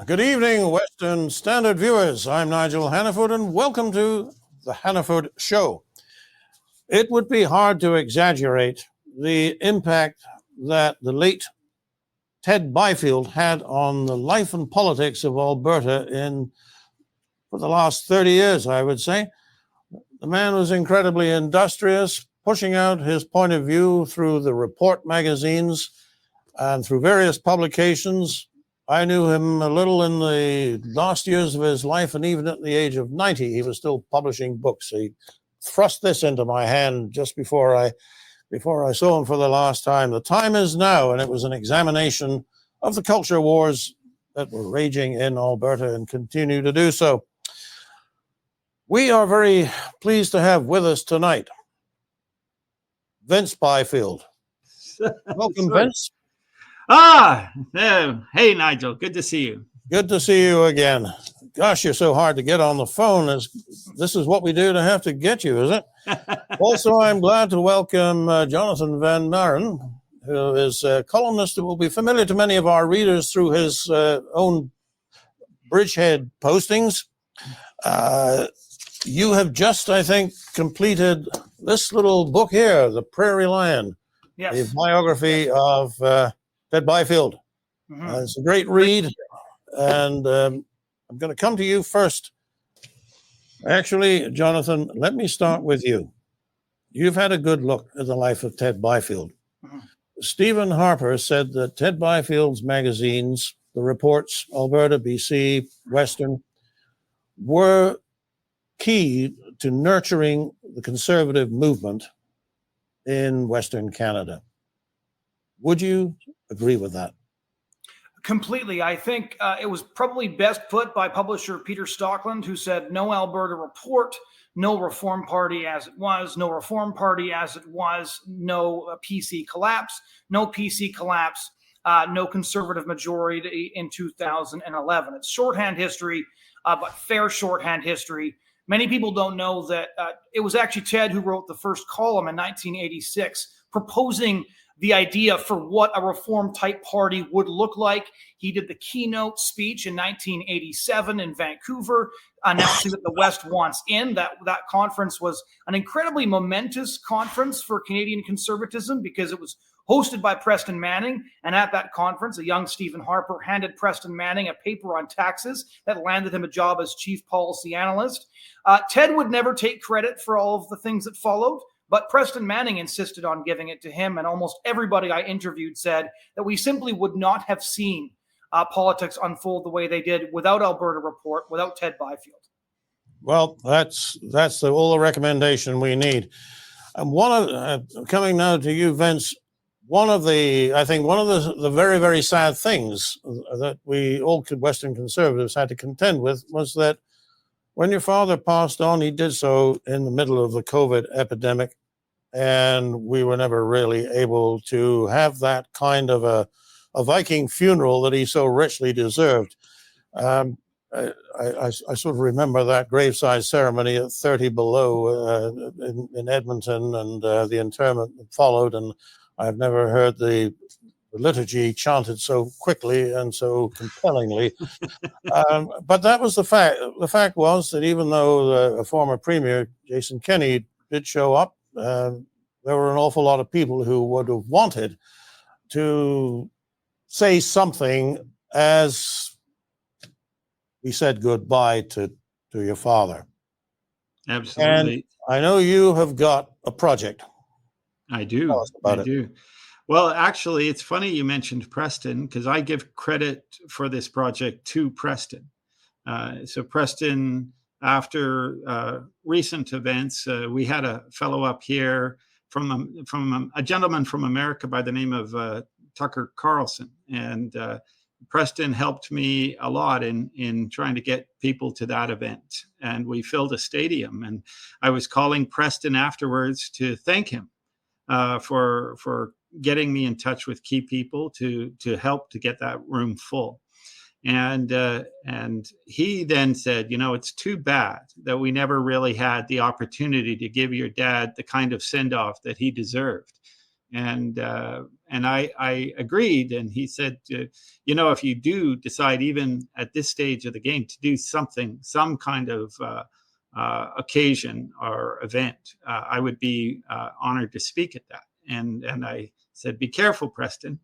Good evening, Western Standard viewers. I'm Nigel Hannaford, and welcome to the Hannaford Show. It would be hard to exaggerate the impact that the late Ted Byfield had on the life and politics of Alberta for the last 30 years, I would say. The man was incredibly industrious, pushing out his point of view through the Report magazines and through various publications. I knew him a little in the last years of his life, and even at the age of 90, he was still publishing books. He thrust this into my hand just before I saw him for the last time. The time is now, and it was an examination of the culture wars that were raging in Alberta and continue to do so. We are very pleased to have with us tonight Vince Byfield. Welcome, Vince. Hey, Nigel. Good to see you. Good to see you again. Gosh, you're so hard to get on the phone. This is what we do to have to get you, is it? Also, I'm glad to welcome Jonathon Van Maren, who is a columnist who will be familiar to many of our readers through his own Bridgehead postings. You have just, I think, completed this little book here, The Prairie Lion, yes. A biography of Ted Byfield. Mm-hmm. It's a great read, and I'm going to come to you first. Actually, Jonathon, let me start with you. You've had a good look at the life of Ted Byfield. Mm-hmm. Stephen Harper said that Ted Byfield's magazines, the Reports, Alberta, BC, Western, were key to nurturing the conservative movement in Western Canada. Would you agree with that? Completely. I think it was probably best put by publisher Peter Stockland, who said, no Alberta Report, no Reform Party as it was, no Reform Party as it was, no PC collapse, no PC collapse, no Conservative majority in 2011. It's shorthand history, but fair shorthand history. Many people don't know that it was actually Ted who wrote the first column in 1986 proposing the idea for what a reform type party would look like. He did the keynote speech in 1987 in Vancouver, announcing that the West wants in. That conference was an incredibly momentous conference for Canadian conservatism because it was hosted by Preston Manning. And at that conference, a young Stephen Harper handed Preston Manning a paper on taxes that landed him a job as chief policy analyst. Ted would never take credit for all of the things that followed, but Preston Manning insisted on giving it to him, and almost everybody I interviewed said that we simply would not have seen politics unfold the way they did without Alberta Report, without Ted Byfield. Well, that's all the recommendation we need. And coming now to you, Vince, one of the very, very sad things that we all Western conservatives had to contend with was that when your father passed on, he did so in the middle of the COVID epidemic, and we were never really able to have that kind of a Viking funeral that he so richly deserved. I sort of remember that graveside ceremony at 30 below in Edmonton, and the interment that followed, and I've never heard the liturgy chanted so quickly and so compellingly. But that was the fact. The fact was that even though a former premier, Jason Kenney, did show up, there were an awful lot of people who would have wanted to say something as we said goodbye to your father. Absolutely. And I know you have got a project. I do. Tell us about it. Do. Well, actually, it's funny you mentioned Preston, because I give credit for this project to Preston. So Preston, after recent events, we had a fellow up here from a gentleman from America by the name of Tucker Carlson. And Preston helped me a lot in trying to get people to that event. And we filled a stadium. And I was calling Preston afterwards to thank him for getting me in touch with key people to help to get that room full. And he then said, it's too bad that we never really had the opportunity to give your dad the kind of send-off that he deserved. And I agreed. And he said, if you do decide, even at this stage of the game, to do something, some kind of occasion or event, I would be honored to speak at that. And I said, be careful, Preston.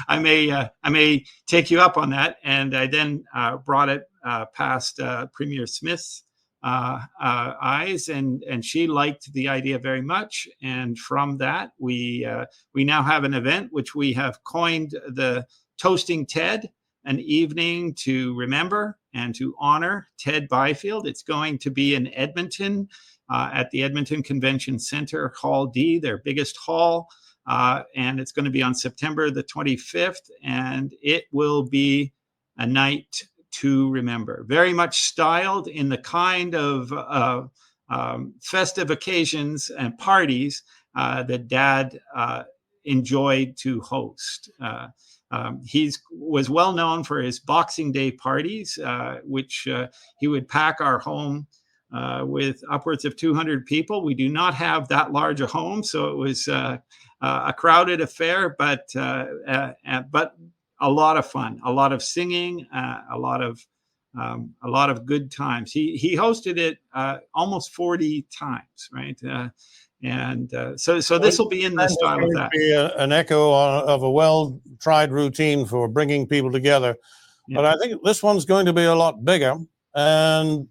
I may take you up on that. And I then brought it past Premier Smith's eyes, and she liked the idea very much. And from that, we now have an event which we have coined the Toasting Ted, an evening to remember and to honor Ted Byfield. It's going to be in Edmonton at the Edmonton Convention Center, Hall D, their biggest hall. And it's going to be on September the 25th, and it will be a night to remember. Very much styled in the kind of festive occasions and parties that Dad enjoyed to host. He was well known for his Boxing Day parties, which he would pack our home with upwards of 200 people. We do not have that large a home, so it was a crowded affair, but a lot of fun, a lot of singing, a lot of good times. He hosted it almost 40 times, right? So this will be in the style of that. Be an echo of a well-tried routine for bringing people together. Yeah. But I think this one's going to be a lot bigger, and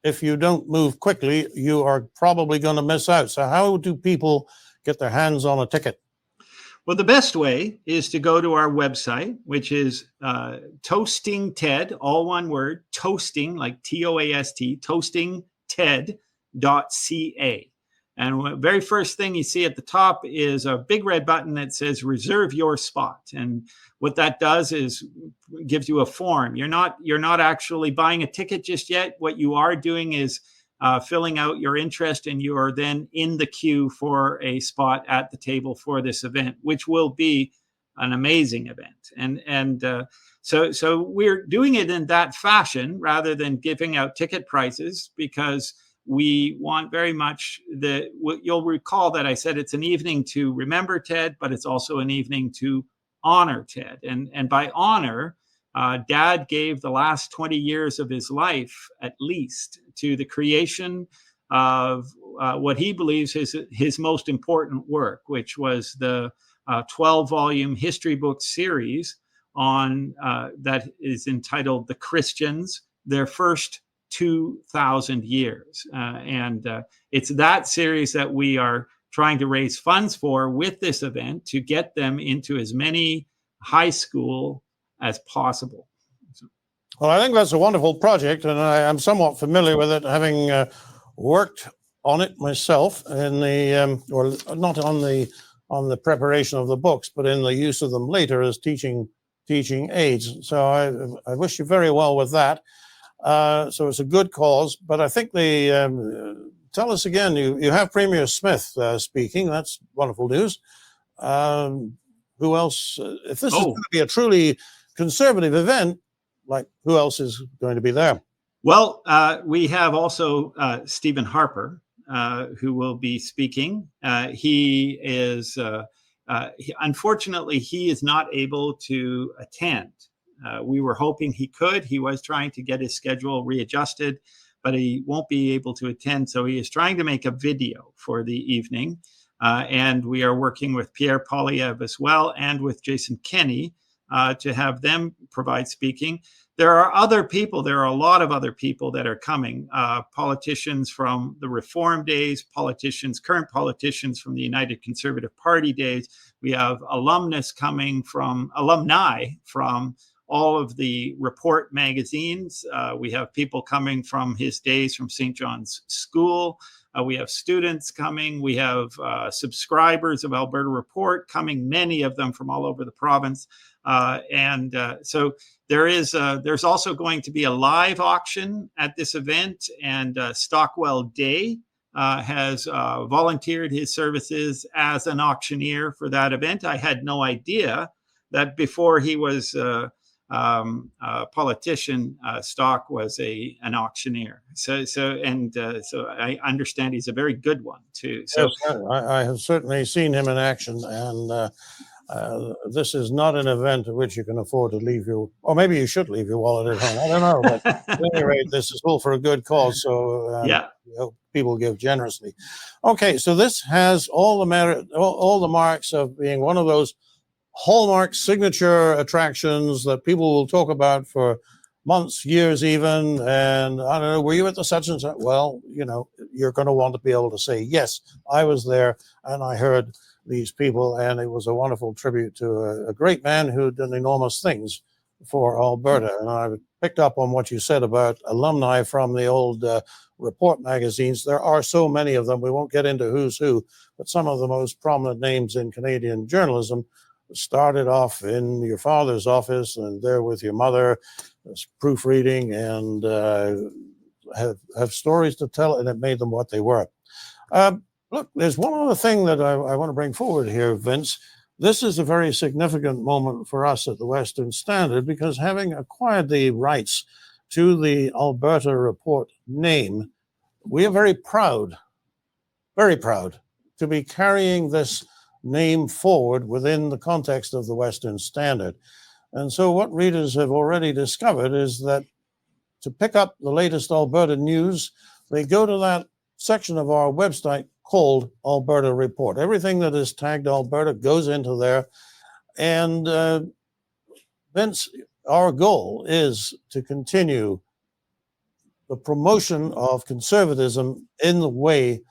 if you don't move quickly, you are probably going to miss out. So how do people get their hands on a ticket? Well, the best way is to go to our website, which is Toasting Ted, all one word, toasting, like TOAST, toastingted.ca. And the very first thing you see at the top is a big red button that says reserve your spot. And what that does is gives you a form. You're not actually buying a ticket just yet. What you are doing is filling out your interest, and you are then in the queue for a spot at the table for this event, which will be an amazing event. So we're doing it in that fashion rather than giving out ticket prices, because we want very much you'll recall that I said it's an evening to remember Ted, but it's also an evening to honor Ted. And by honor, Dad gave the last 20 years of his life, at least, to the creation of what he believes is his most important work, which was the 12-volume history book series on that is entitled The Christians, Their First 2,000 Years. And it's that series that we are trying to raise funds for with this event, to get them into as many high school as possible. Well, I think that's a wonderful project, and I am somewhat familiar with it, having worked on it myself in the, or not on the preparation of the books, but in the use of them later as teaching aids. So I wish you very well with that. So it's a good cause, but I think tell us again, you have Premier Smith speaking. That's wonderful news. Who else? If this is going to be a truly conservative event, like, who else is going to be there? Well, we have also Stephen Harper, who will be speaking. He is, unfortunately, he is not able to attend. We were hoping he could. He was trying to get his schedule readjusted, but he won't be able to attend. So he is trying to make a video for the evening. And we are working with Pierre Poilievre as well, and with Jason Kenney, to have them provide speaking. There are other people. There are a lot of other people that are coming. Politicians from the Reform days, current politicians from the United Conservative Party days. We have alumni from all of the Report magazines. We have people coming from his days from St. John's School. We have students coming. We have subscribers of Alberta Report coming, many of them from all over the province. So there's also going to be a live auction at this event, and Stockwell Day has volunteered his services as an auctioneer for that event. I had no idea that before he was politician, Stock was an auctioneer. So I understand he's a very good one too. So Yes, I have certainly seen him in action, and this is not an event at which you can afford to leave your, or maybe you should leave your wallet at home. I don't know, but at any rate, this is all for a good cause. So yeah. People give generously. Okay, so this has all the merit, all the marks of being one of those hallmark signature attractions that people will talk about for months, years even. And I don't know, were you at the such and such? Well, you're going to want to be able to say, yes, I was there and I heard these people, and it was a wonderful tribute to a great man who did enormous things for Alberta. And I picked up on what you said about alumni from the old Report magazines. There are so many of them. We won't get into who's who, but some of the most prominent names in Canadian journalism started off in your father's office and there with your mother, proofreading, and have stories to tell, and it made them what they were. Look, there's one other thing that I want to bring forward here, Vince. This is a very significant moment for us at the Western Standard, because having acquired the rights to the Alberta Report name, we are very proud to be carrying this name forward within the context of the Western Standard. And so what readers have already discovered is that to pick up the latest Alberta news, they go to that section of our website called Alberta Report. Everything that is tagged Alberta goes into there. And Vince, our goal is to continue the promotion of conservatism in the way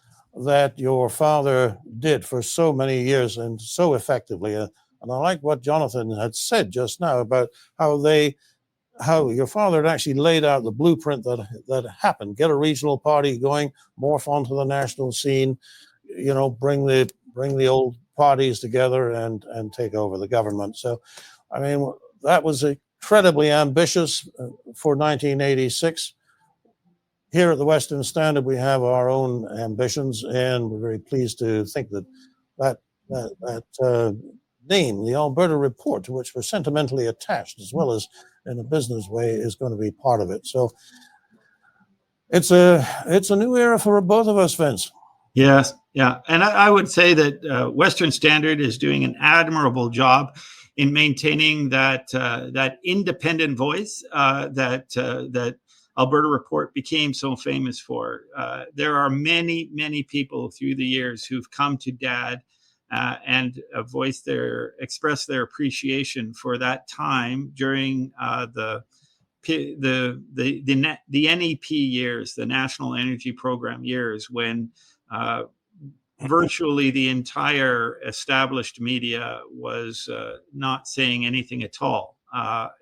that your father did for so many years and so effectively. And I like what Jonathon had said just now about how your father had actually laid out the blueprint that happened. Get a regional party going, morph onto the national scene, bring the old parties together and take over the government. So, I mean, that was incredibly ambitious for 1986. Here at the Western Standard, we have our own ambitions, and we're very pleased to think that name, the Alberta Report, to which we're sentimentally attached, as well as in a business way, is going to be part of it. So it's a new era for both of us, Vince. Yes, yeah, and I would say that Western Standard is doing an admirable job in maintaining that independent voice that Alberta Report became so famous for. There are many people through the years who've come to Dad and expressed their appreciation for that time during the NEP years, the National Energy Program years, when virtually the entire established media was not saying anything at all,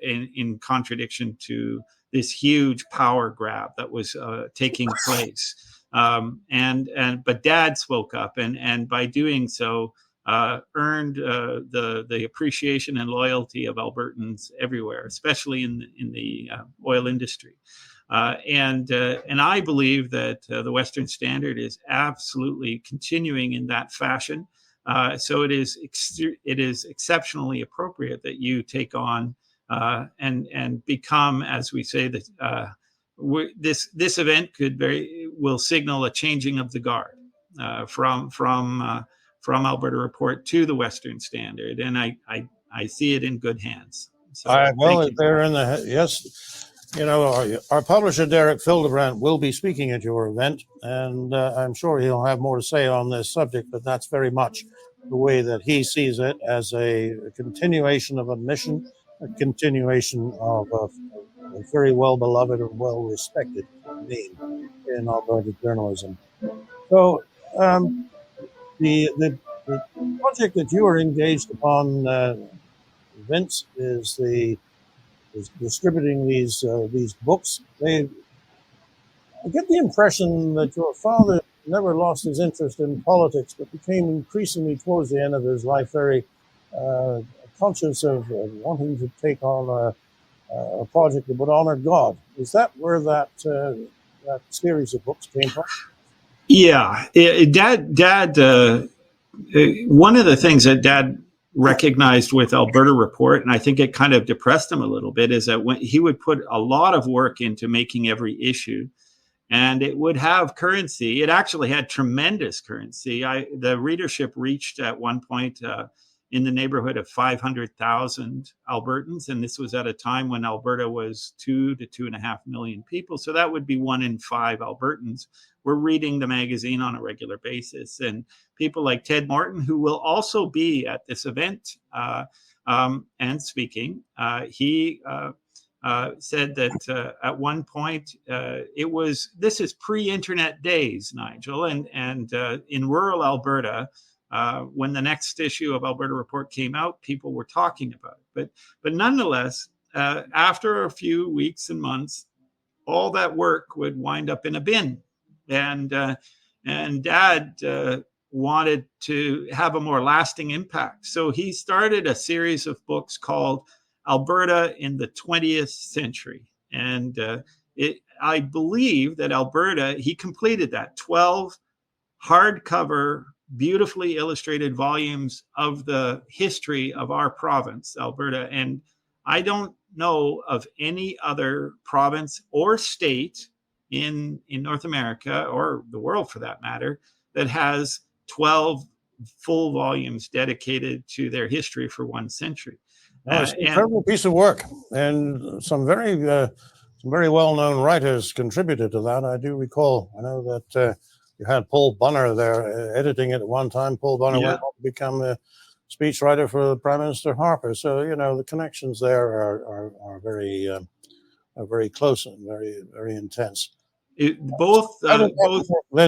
in contradiction to this huge power grab that was taking place. But Dad spoke up, and by doing so, earned the appreciation and loyalty of Albertans everywhere, especially in the oil industry. And I believe that the Western Standard is absolutely continuing in that fashion. So it is exceptionally appropriate that you take on and become, as we say, that this event will signal a changing of the guard from Alberta Report to the Western Standard, and I see it in good hands. So, they're in the yes. Our publisher Derek Fildebrandt will be speaking at your event, and I'm sure he'll have more to say on this subject. But that's very much the way that he sees it, as a continuation of a mission, a continuation of a very well beloved and well respected name in Alberta journalism. So the project that you are engaged upon, Vince, is distributing these books. I get the impression that your father never lost his interest in politics, but became increasingly towards the end of his life very conscious of wanting to take on a project that would honor God. Is that where that series of books came from? Yeah, Dad. One of the things that Dad recognized with Alberta Report, and I think it kind of depressed him a little bit, is that when he would put a lot of work into making every issue, and it would have currency. It actually had tremendous currency. The readership reached at one point in the neighborhood of 500,000 Albertans, and this was at a time when Alberta was 2 to 2.5 million people. So that would be 1 in 5 Albertans were reading the magazine on a regular basis. And people like Ted Morton, who will also be at this event and speaking, he said that at one point this is pre-internet days, Nigel, and in rural Alberta, when the next issue of Alberta Report came out, people were talking about it. But nonetheless, after a few weeks and months, all that work would wind up in a bin, and Dad wanted to have a more lasting impact, so he started a series of books called Alberta in the 20th Century. And I believe that Alberta, he completed that 12 hardcover, beautifully illustrated volumes of the history of our province, Alberta. And I don't know of any other province or state in North America, or the world for that matter, that has 12 full volumes dedicated to their history for 1 century. It's an incredible piece of work, and some very well-known writers contributed to that. I do recall. I know that you had Paul Bunner there editing it at one time. Paul Bunner went on to become a speechwriter for Prime Minister Harper. So the connections there are very close and very intense. Both then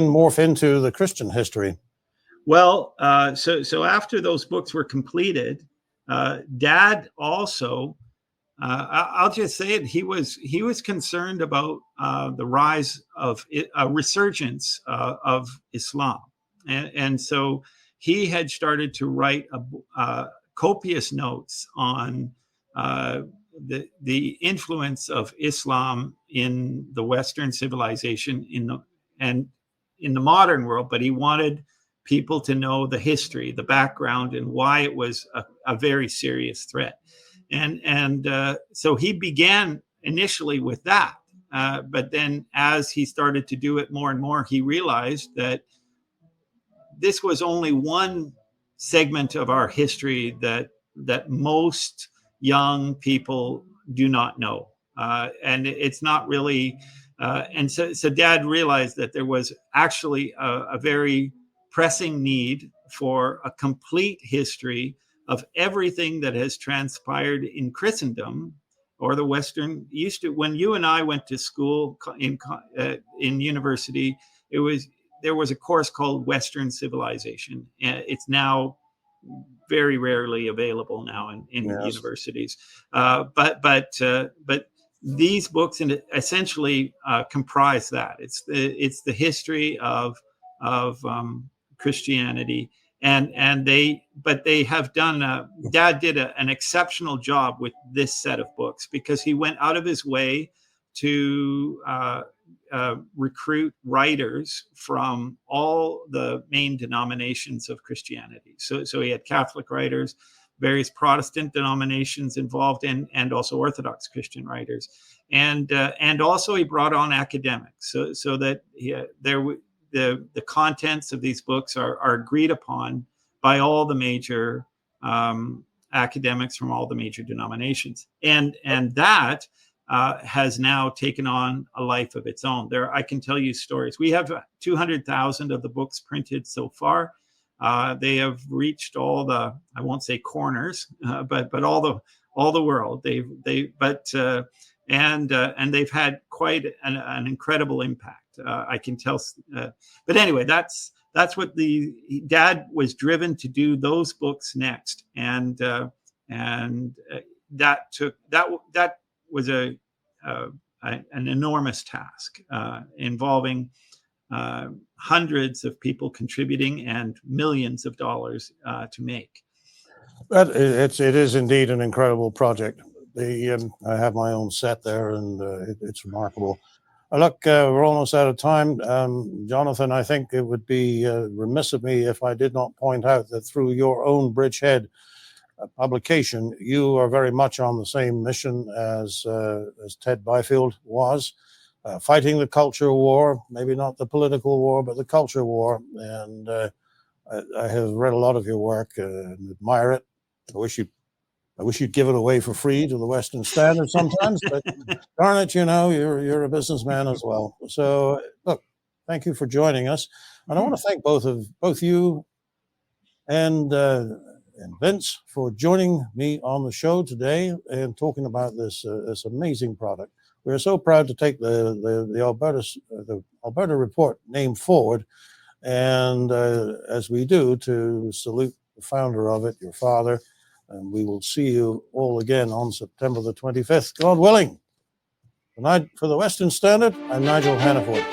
morph into the Christian history. Well, so after those books were completed, Dad also, I'll just say it, he was concerned about the rise of a resurgence of Islam, and so he had started to write copious notes on the influence of Islam in the Western civilization in the modern world, but he wanted people to know the history, the background, and why it was a very serious threat. And so he began initially with that. But then as he started to do it more and more, he realized that this was only one segment of our history that most young people do not know. And it's not really, and so Dad realized that there was actually a very pressing need for a complete history of everything that has transpired in Christendom or the Western. When you and I went to school in university, there was a course called Western Civilization. It's now very rarely available now in universities. But these books essentially comprise that. It's the history of Christianity, and they have done. Dad did an exceptional job with this set of books because he went out of his way to recruit writers from all the main denominations of Christianity. So he had Catholic writers, various Protestant denominations involved, and also Orthodox Christian writers, and also he brought on academics, so that the contents of these books are agreed upon by all the major academics from all the major denominations, and that has now taken on a life of its own. I can tell you stories. We have 200,000 of the books printed so far. They have reached all the, I won't say corners, but all the world. And they've had quite an incredible impact. I can tell. But anyway, that's what Dad was driven to do those books next, and that was an enormous task involving hundreds of people contributing and millions of dollars to make. But it is indeed an incredible project. I have my own set there, and it's remarkable. Look, we're almost out of time. Jonathon, I think it would be remiss of me if I did not point out that through your own bridgehead publication, you are very much on the same mission as Ted Byfield was, fighting the culture war, maybe not the political war, but the culture war. And I have read a lot of your work and admire it. I wish you'd give it away for free to the Western Standard sometimes, but darn it, you're a businessman as well. So look, thank you for joining us, and I want to thank both you and Vince for joining me on the show today and talking about this amazing product. We're so proud to take the Alberta Report name forward, and as we do, to salute the founder of it, your father. And we will see you all again on September the 25th, God willing. Tonight, for the Western Standard, I'm Nigel Hannaford.